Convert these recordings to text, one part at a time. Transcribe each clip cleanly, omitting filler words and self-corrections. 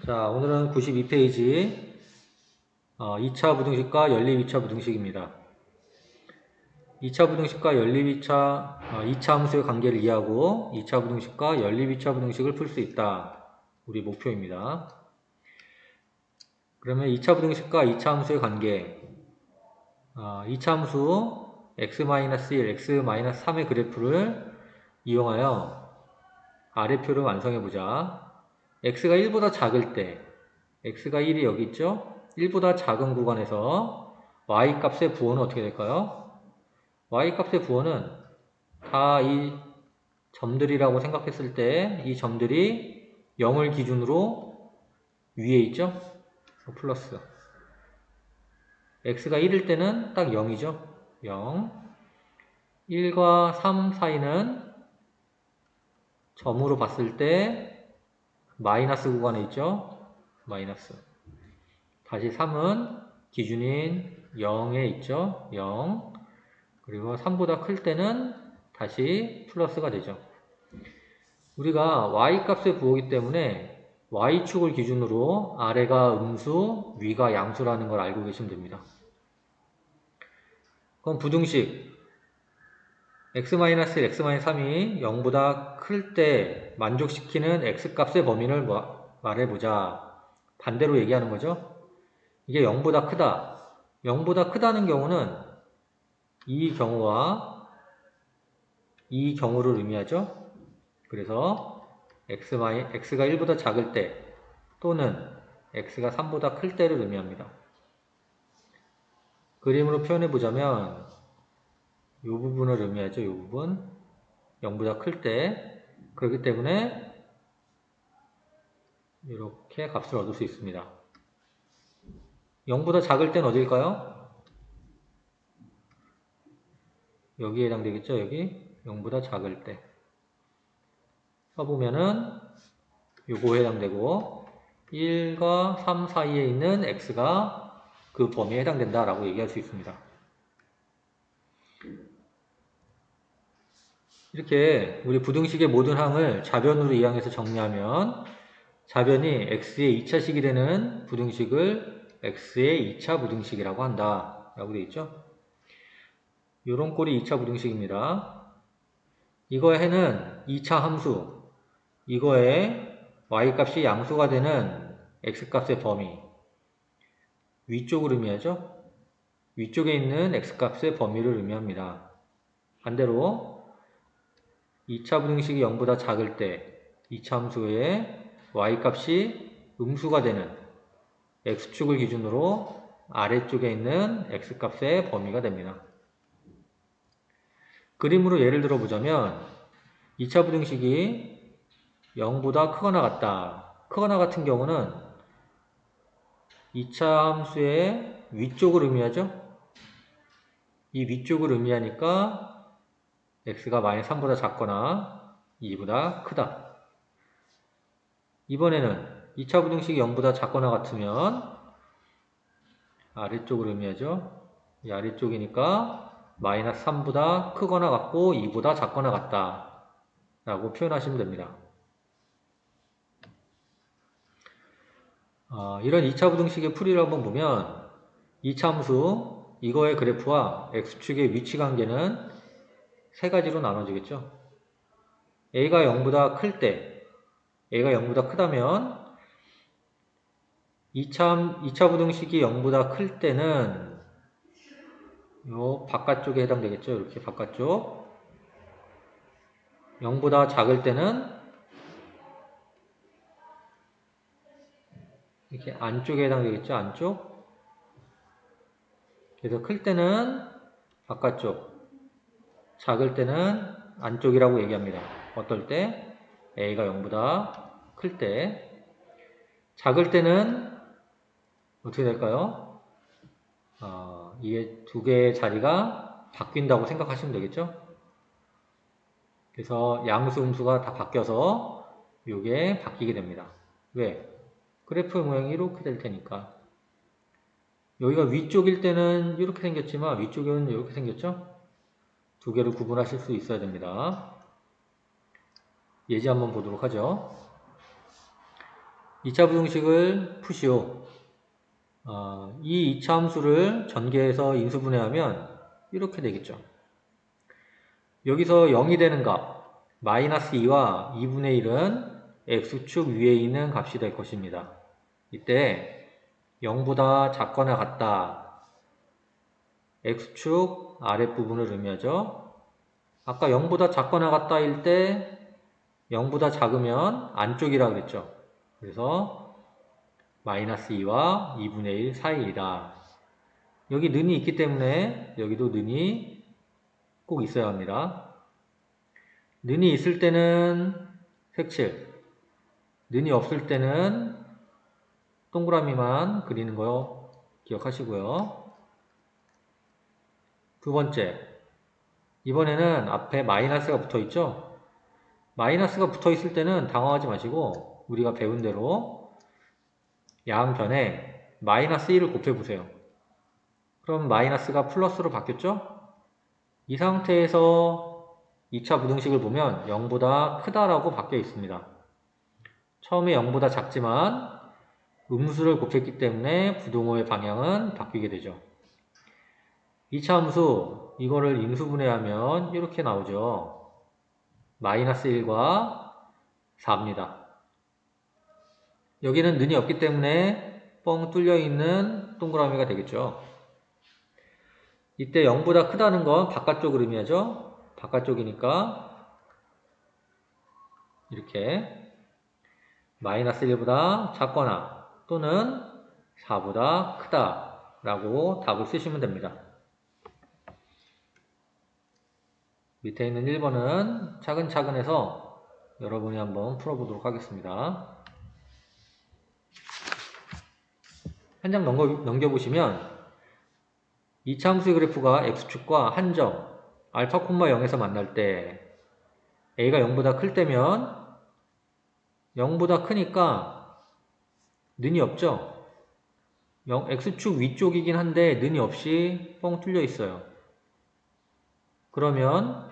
자, 오늘은 92페이지 2차 부등식과 연립 2차 부등식입니다. 2차 부등식과 연립 2차, 2차 함수의 관계를 이해하고 2차 부등식과 연립 2차 부등식을 풀 수 있다. 우리 목표입니다. 그러면 2차 부등식과 2차 함수의 관계, 2차 함수 x-1, x-3의 그래프를 이용하여 아래표를 완성해보자. x가 1보다 작을 때 x가 1이 여기 있죠? 1보다 작은 구간에서 y값의 부호는 어떻게 될까요? y값의 부호는 다 이 점들이라고 생각했을 때 이 점들이 0을 기준으로 위에 있죠? 플러스 x가 1일 때는 딱 0이죠? 0 1과 3 사이는 점으로 봤을 때 마이너스 구간에 있죠? 마이너스 다시 3은 기준인 0에 있죠. 0. 그리고 3보다 클 때는 다시 플러스가 되죠. 우리가 y값의 부호이기 때문에 y축을 기준으로 아래가 음수, 위가 양수라는 걸 알고 계시면 됩니다. 그럼 부등식 x-1, x-3이 0보다 클 때 만족시키는 x값의 범위를 말해보자. 반대로 얘기하는 거죠. 이게 0보다 크다. 0보다 크다는 경우는 이 경우와 이 경우를 의미하죠. 그래서 x가 1보다 작을 때 또는 x가 3보다 클 때를 의미합니다. 그림으로 표현해 보자면 이 부분을 의미하죠. 이 부분 0보다 클 때 그렇기 때문에 이렇게 값을 얻을 수 있습니다. 0보다 작을 때는 어딜까요? 여기에 해당되겠죠. 여기 0보다 작을 때 써보면은 요거에 해당되고 1과 3 사이에 있는 x가 그 범위에 해당된다라고 얘기할 수 있습니다. 이렇게 우리 부등식의 모든 항을 좌변으로 이항해서 정리하면 좌변이 x의 2차식이 되는 부등식을 x의 2차 부등식이라고 한다 라고 되어 있죠. 요런 꼴이 2차 부등식입니다. 이거에는 2차 함수, 이거에 y값이 양수가 되는 x값의 범위, 위쪽을 의미하죠. 위쪽에 있는 x값의 범위를 의미합니다. 반대로 2차 부등식이 0보다 작을 때 2차 함수의 y값이 음수가 되는 x축을 기준으로 아래쪽에 있는 x값의 범위가 됩니다. 그림으로 예를 들어 보자면 2차 부등식이 0보다 크거나 같다. 크거나 같은 경우는 2차 함수의 위쪽을 의미하죠. 이 위쪽을 의미하니까 x가 -3보다 작거나 2보다 크다. 이번에는 2차 부등식이 0보다 작거나 같으면 아래쪽을 의미하죠. 이 아래쪽이니까 -3보다 크거나 같고 2보다 작거나 같다 라고 표현하시면 됩니다. 이런 2차 부등식의 풀이를 한번 보면 2차 함수 이거의 그래프와 x축의 위치 관계는 세 가지로 나눠지겠죠. a가 0보다 클 때 a가 0보다 크다면 2차 부등식이 0보다 클 때는 요 바깥쪽에 해당되겠죠. 이렇게 바깥쪽 0보다 작을 때는 이렇게 안쪽에 해당되겠죠. 안쪽 그래서 클 때는 바깥쪽 작을 때는 안쪽이라고 얘기합니다. 어떨 때? a가 0보다 클 때 작을 때는 어떻게 될까요? 이게 두 개의 자리가 바뀐다고 생각하시면 되겠죠? 그래서 양수, 음수가 다 바뀌어서 이게 바뀌게 됩니다. 왜? 그래프의 모양이 이렇게 될 테니까. 여기가 위쪽일 때는 이렇게 생겼지만 위쪽에는 이렇게 생겼죠? 두 개를 구분하실 수 있어야 됩니다. 예제 한번 보도록 하죠. 2차 부등식을 푸시오. 이 2차 함수를 전개해서 인수분해하면 이렇게 되겠죠. 여기서 0이 되는 값, 마이너스 2와 2분의 1은 x축 위에 있는 값이 될 것입니다. 이때 0보다 작거나 같다. x축 아랫부분을 의미하죠. 아까 0보다 작거나 같다 일 때 0보다 작으면 안쪽이라 그랬죠. 그래서 마이너스 2와 2분의 1 사이이다. 여기 는이 있기 때문에 여기도 는이 꼭 있어야 합니다. 는이 있을 때는 색칠, 는이 없을 때는 동그라미만 그리는 거 기억하시고요. 두 번째, 이번에는 앞에 마이너스가 붙어 있죠? 마이너스가 붙어 있을 때는 당황하지 마시고 우리가 배운 대로 양변에 마이너스 1을 곱해보세요. 그럼 마이너스가 플러스로 바뀌었죠? 이 상태에서 2차 부등식을 보면 0보다 크다라고 바뀌어 있습니다. 처음에 0보다 작지만 음수를 곱했기 때문에 부등호의 방향은 바뀌게 되죠. 2차 함수, 이거를 인수분해하면 이렇게 나오죠. 마이너스 1과 4입니다. 여기는 는이 없기 때문에 뻥 뚫려 있는 동그라미가 되겠죠. 이때 0보다 크다는 건 바깥쪽을 의미하죠. 바깥쪽이니까 이렇게 마이너스 1보다 작거나 또는 4보다 크다 라고 답을 쓰시면 됩니다. 밑에 있는 1번은 차근차근 해서 여러분이 한번 풀어보도록 하겠습니다. 한 장 넘겨보시면 2차 함수의 그래프가 x축과 한 점 알파, 0에서 만날 때 a가 0보다 클 때면 0보다 크니까 는이 없죠? x축 위쪽이긴 한데 는이 없이 뻥 뚫려 있어요. 그러면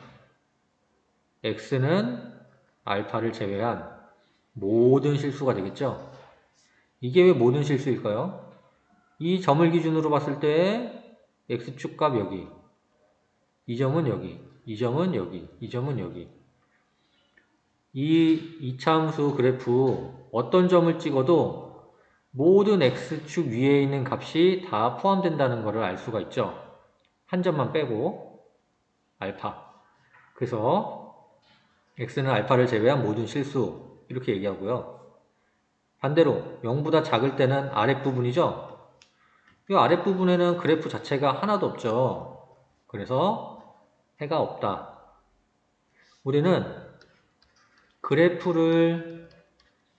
x는 알파를 제외한 모든 실수가 되겠죠? 이게 왜 모든 실수일까요? 이 점을 기준으로 봤을 때 x축 값 여기, 이 점은 여기, 이 점은 여기, 이 점은 여기. 이 2차 함수 그래프 어떤 점을 찍어도 모든 x축 위에 있는 값이 다 포함된다는 것을 알 수가 있죠. 한 점만 빼고 알파. 그래서 x는 알파를 제외한 모든 실수 이렇게 얘기하고요. 반대로 0보다 작을 때는 아랫부분이죠. 이 아랫부분에는 그래프 자체가 하나도 없죠. 그래서 해가 없다. 우리는 그래프를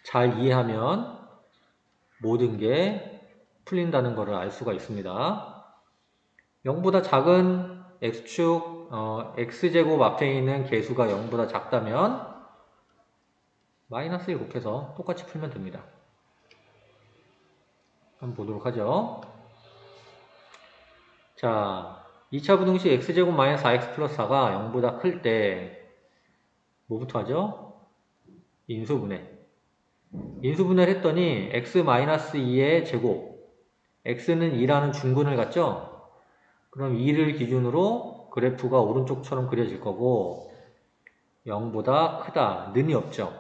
잘 이해하면 모든 게 풀린다는 것을 알 수가 있습니다. 0보다 작은 x축, x제곱 앞에 있는 개수가 0보다 작다면 마이너스 1 곱해서 똑같이 풀면 됩니다. 한번 보도록 하죠. 자, 2차 부등식 x제곱 마이너스 4x 플러스 4가 0보다 클 때 뭐부터 하죠? 인수분해. 인수분해를 했더니 x-2의 제곱, x는 2라는 중근을 갖죠? 그럼 2를 기준으로 그래프가 오른쪽처럼 그려질 거고 0보다 크다, 는이 없죠?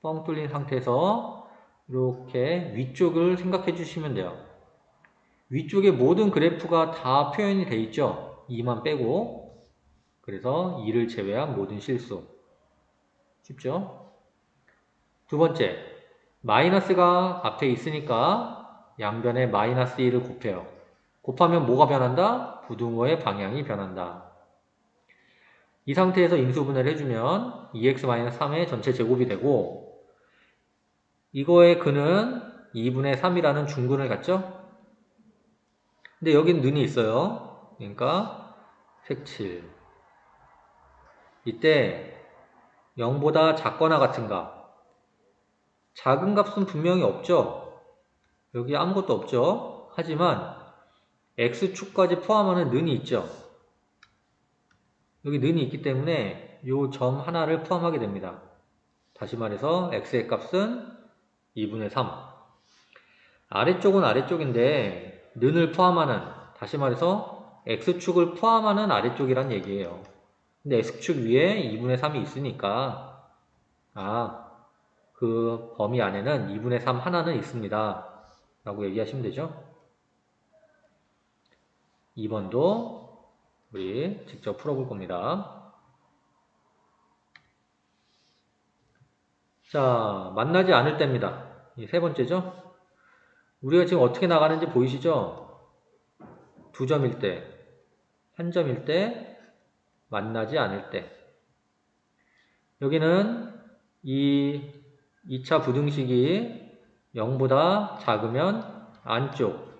뻥 뚫린 상태에서 이렇게 위쪽을 생각해 주시면 돼요. 위쪽에 모든 그래프가 다 표현이 돼 있죠? 2만 빼고. 그래서 2를 제외한 모든 실수. 쉽죠? 두 번째, 마이너스가 앞에 있으니까 양변에 마이너스 1을 곱해요. 곱하면 뭐가 변한다? 부등호의 방향이 변한다. 이 상태에서 인수분해를 해주면 2x-3의 전체 제곱이 되고 이거의 근은 2분의 3이라는 중근을 갖죠? 근데 여긴 는이 있어요. 그러니까 색칠. 이때 0보다 작거나 같은가? 작은 값은 분명히 없죠? 여기 아무것도 없죠? 하지만 x축까지 포함하는 는이 있죠? 여기 는이 있기 때문에 이 점 하나를 포함하게 됩니다. 다시 말해서 x의 값은 2분의 3. 아래쪽은 아래쪽인데 는을 포함하는, 다시 말해서 x축을 포함하는 아래쪽이란 얘기예요. 근데 x축 위에 2분의 3이 있으니까 그 범위 안에는 2분의 3 하나는 있습니다 라고 얘기하시면 되죠. 2번도 우리 직접 풀어볼 겁니다. 자, 만나지 않을 때입니다. 이 세 번째죠. 우리가 지금 어떻게 나가는지 보이시죠? 2점일 때, 1점일 때, 만나지 않을 때. 여기는 이 2차 부등식이 0보다 작으면 안쪽,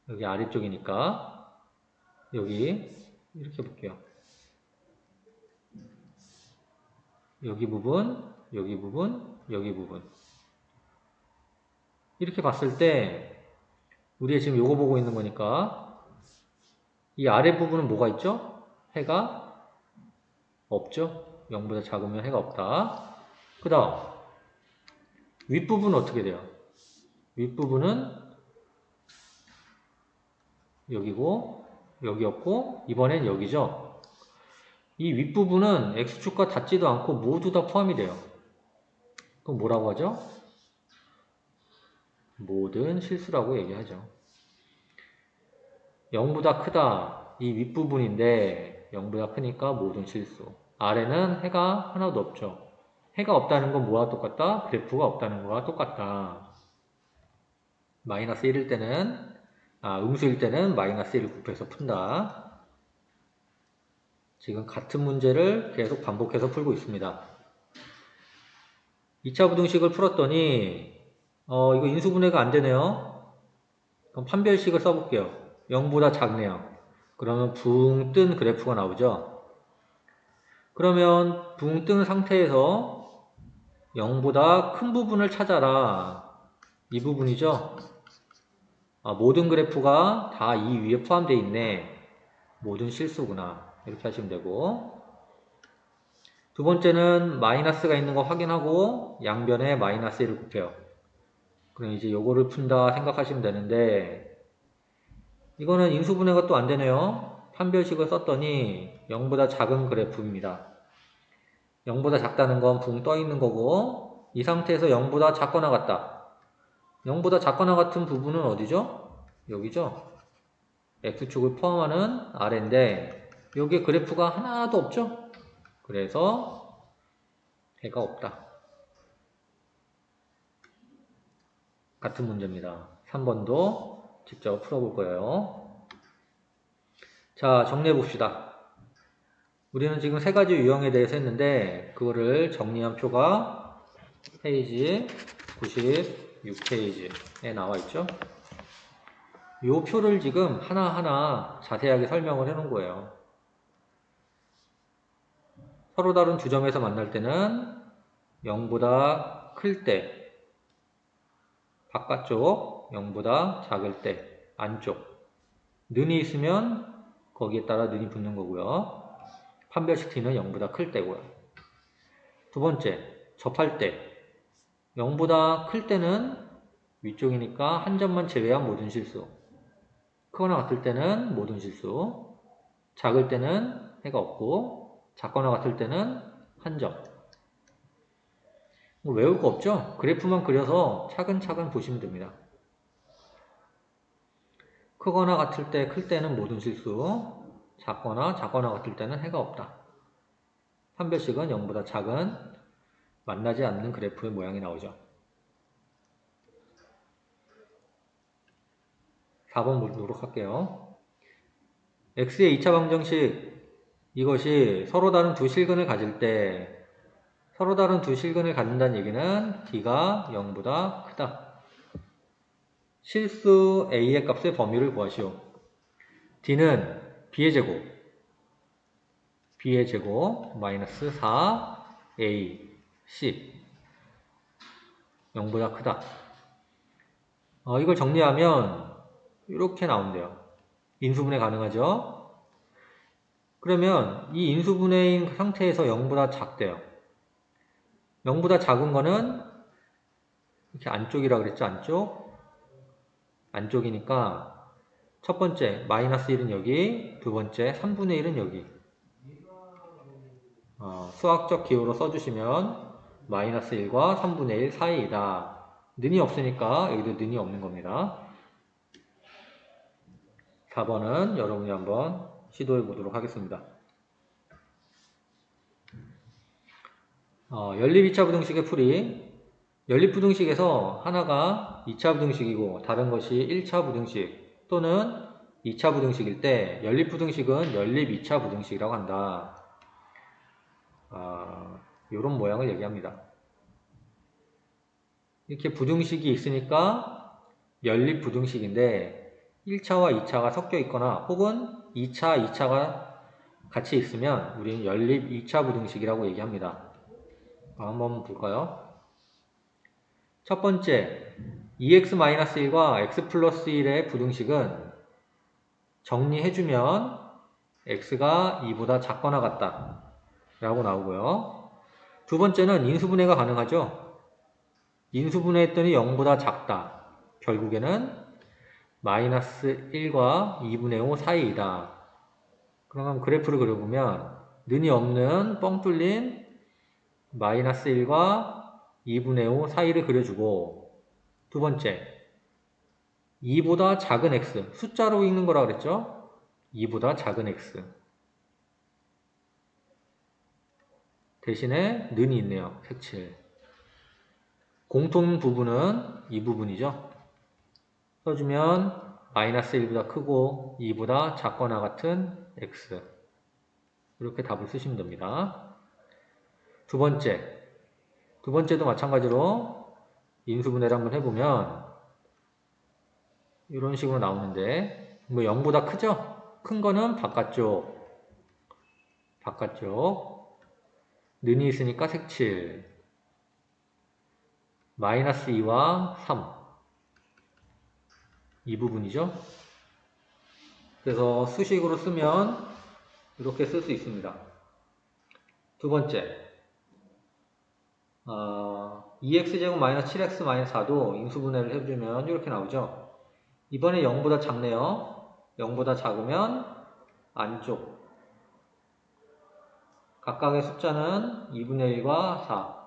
여기 아래쪽이니까 여기 이렇게 볼게요. 여기 부분, 여기 부분, 여기 부분. 이렇게 봤을 때 우리가 지금 요거 보고 있는 거니까 이 아래 부분은 뭐가 있죠? 해가 없죠? 0보다 작으면 해가 없다. 그 다음 윗부분은 어떻게 돼요? 윗부분은 여기고 여기였고 이번엔 여기죠? 이 윗부분은 x축과 닿지도 않고 모두 다 포함이 돼요. 그럼 뭐라고 하죠? 모든 실수라고 얘기하죠. 0보다 크다. 이 윗부분인데 0보다 크니까 모든 실수. 아래는 해가 하나도 없죠. 해가 없다는 건 뭐와 똑같다? 그래프가 없다는 거와 똑같다. 마이너스 1일 때는 음수일 때는 마이너스 1을 곱해서 푼다. 지금 같은 문제를 계속 반복해서 풀고 있습니다. 2차 부등식을 풀었더니 이거 인수분해가 안 되네요. 그럼 판별식을 써볼게요. 0보다 작네요. 그러면 붕 뜬 그래프가 나오죠. 그러면 붕 뜬 상태에서 0보다 큰 부분을 찾아라. 이 부분이죠. 모든 그래프가 다 이 위에 포함되어 있네. 모든 실수구나. 이렇게 하시면 되고, 두 번째는 마이너스가 있는 거 확인하고 양변에 마이너스 1을 곱해요. 그럼 이제 요거를 푼다 생각하시면 되는데, 이거는 인수분해가 또 안 되네요. 판별식을 썼더니 0보다 작은 그래프입니다. 0보다 작다는 건 붕 떠 있는 거고, 이 상태에서 0보다 작거나 같다. 0보다 작거나 같은 부분은 어디죠? 여기죠? X축을 포함하는 아래인데 여기에 그래프가 하나도 없죠? 그래서 해가 없다. 같은 문제입니다. 3번도 직접 풀어볼 거예요. 자, 정리해 봅시다. 우리는 지금 세 가지 유형에 대해서 했는데 그거를 정리한 표가 페이지 96페이지에 나와 있죠? 이 표를 지금 하나하나 자세하게 설명을 해 놓은 거예요. 서로 다른 두 점에서 만날 때는 0보다 클 때, 바깥쪽 0보다 작을 때, 안쪽. 는이 있으면 거기에 따라 는이 붙는 거고요. 판별식 t는 0보다 클 때고요. 두 번째, 접할 때 0보다 클 때는 위쪽이니까 한 점만 제외한 모든 실수. 크거나 같을 때는 모든 실수. 작을 때는 해가 없고 작거나 같을 때는 한 점. 뭐 외울 거 없죠? 그래프만 그려서 차근차근 보시면 됩니다. 크거나 같을 때, 클 때는 모든 실수. 작거나 같을 때는 해가 없다. 판별식은 0보다 작은 만나지 않는 그래프의 모양이 나오죠. 4번 보도록 할게요. x의 2차 방정식, 이것이 서로 다른 두 실근을 가질 때 서로 다른 두 실근을 갖는다는 얘기는 d가 0보다 크다. 실수 a의 값의 범위를 구하시오. d는 b의 제곱 마이너스 4a c 0보다 크다. 이걸 정리하면 이렇게 나온대요. 인수분해 가능하죠? 그러면 이 인수분해인 상태에서 0보다 작대요. 0보다 작은 거는 이렇게 안쪽이라 그랬죠? 안쪽이니까 첫 번째 마이너스 1은 여기, 두 번째 3분의 1은 여기. 수학적 기호로 써주시면 마이너스 1과 3분의 1 사이이다. 는이 없으니까 여기도 는이 없는 겁니다. 4번은 여러분이 한번 시도해 보도록 하겠습니다. 연립 2차 부등식의 풀이. 연립 부등식에서 하나가 2차 부등식이고 다른 것이 1차 부등식 또는 2차 부등식일 때 연립 부등식은 연립 2차 부등식이라고 한다. 이런 모양을 얘기합니다. 이렇게 부등식이 있으니까 연립 부등식인데 1차와 2차가 섞여 있거나 혹은 2차, 2차가 같이 있으면 우리는 연립 2차 부등식이라고 얘기합니다. 한번 볼까요? 첫 번째, 2x-1과 x 플러스 1의 부등식은 정리해주면 x가 2보다 작거나 같다 라고 나오고요. 두 번째는 인수분해가 가능하죠. 인수분해했더니 0보다 작다. 결국에는 마이너스 1과 2분의 5 사이이다. 그럼 그래프를 그려보면 는이 없는 뻥 뚫린 마이너스 1과 2분의 5 사이를 그려주고, 두 번째 2보다 작은 x, 숫자로 읽는 거라 그랬죠? 2보다 작은 x 대신에 는이 있네요. 색칠. 공통 부분은 이 부분이죠. 써주면 마이너스 1보다 크고 2보다 작거나 같은 x. 이렇게 답을 쓰시면 됩니다. 두 번째도 마찬가지로 인수분해를 한번 해보면 이런 식으로 나오는데, 뭐 0보다 크죠? 큰 거는 바깥쪽. 는이 있으니까 색칠. 마이너스 2와 3. 이 부분이죠. 그래서 수식으로 쓰면 이렇게 쓸 수 있습니다. 두 번째, 2x제곱 마이너스 7x 마이너스 4도 인수분해를 해주면 이렇게 나오죠. 이번에 0보다 작네요. 0보다 작으면 안쪽. 각각의 숫자는 2분의 1과 4.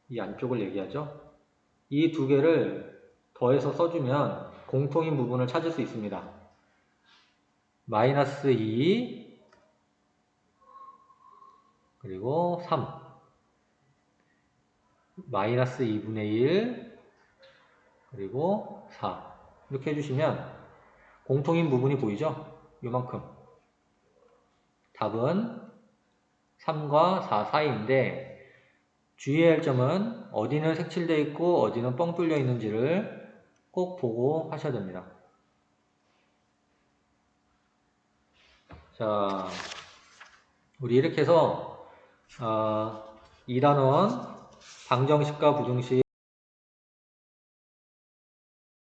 이 안쪽을 얘기하죠. 이 두 개를 더해서 써주면 공통인 부분을 찾을 수 있습니다. 마이너스 2 그리고 3 마이너스 2분의 1 그리고 4 이렇게 해주시면 공통인 부분이 보이죠? 요만큼. 답은 3과 4 사이인데 주의해야 할 점은 어디는 색칠되어 있고 어디는 뻥 뚫려 있는지를 꼭 보고 하셔야 됩니다. 자, 우리 이렇게 해서 2단원 방정식과 부등식